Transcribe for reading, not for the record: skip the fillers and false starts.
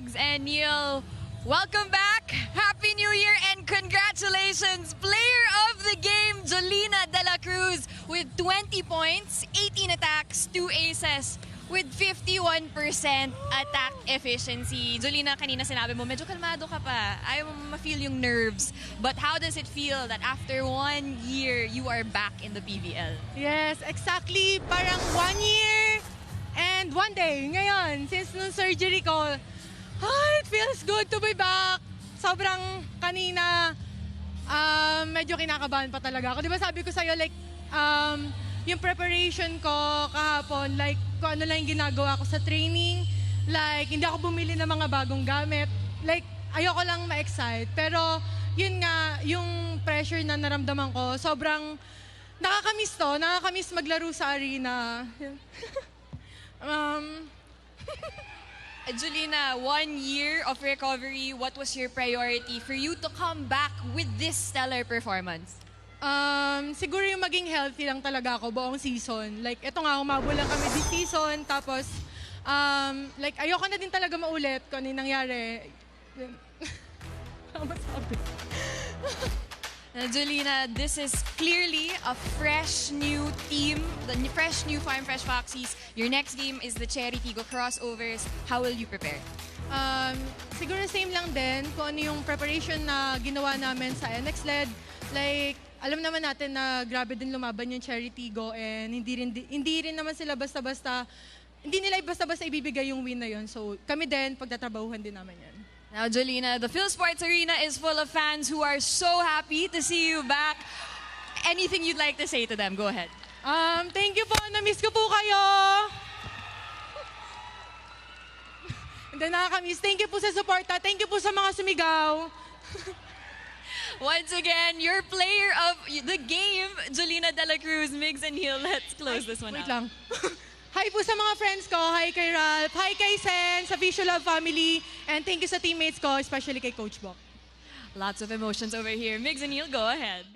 Migs and Neil. Welcome back. Happy New Year and congratulations. Player of the game, Jolina De La Cruz with 20 points, 18 attacks, 2 aces with 51% attack efficiency. Jolina, kanina sinabi mo, medyo kalmado ka pa. Ayaw mo ma-feel yung nerves. But how does it feel that after 1 year, you are back in the PBL? Yes, exactly. Parang 1 year and 1 day. Ngayon, since nung surgery ko, it feels good to be back. Sobrang kanina, medyo kinakabahan pa talaga ako. Di ba sabi ko sa'yo, like, yung preparation ko kahapon, like, kung ano lang yung ginagawa ko sa training, like, hindi ako bumili ng mga bagong gamit. Like, ayoko lang ma-excite. Pero, yun nga, yung pressure na naramdaman ko, sobrang nakakamiss to. Nakakamiss maglaro sa arena. Jolina, 1 year of recovery, what was your priority for you to come back with this stellar performance? Siguro yung maging healthy lang talaga ako buong season. Like, eto nga, umabol lang kami this season. Tapos, like, ayoko na din talaga maulit kung ano yung nangyari. Ano masabi? Jolina, this is clearly a fresh new team, the fresh new Farm Fresh Foxies. Your next game is the Cherry Tigo crossovers. How will you prepare? Siguro same lang din kung ano yung preparation na ginawa namin sa NX LED. Like, alam naman natin na grabe din lumaban yung Cherry Tigo and hindi rin naman sila basta-basta, hindi nila basta-basta ibibigay yung win na yun. So, kami din, pagtatrabahuhan din naman yan. Now, Jolina, the PhilSports Arena is full of fans who are so happy to see you back. Anything you'd like to say to them? Go ahead. Thank you po. Na-miss ko po kayo. And then nakaka-miss. Thank you po sa suporta. Thank you po sa mga sumigaw. Once again, your player of the game, Jolina De La Cruz, Migs and Neil. Let's close this one Wait out. lang. Hi po sa mga friends ko. Hi kay Ralph. Hi kay Sen, sa Visual Love family. And thank you sa teammates ko, especially kay Coach Bok. Lots of emotions over here. Migs and Neil, go ahead.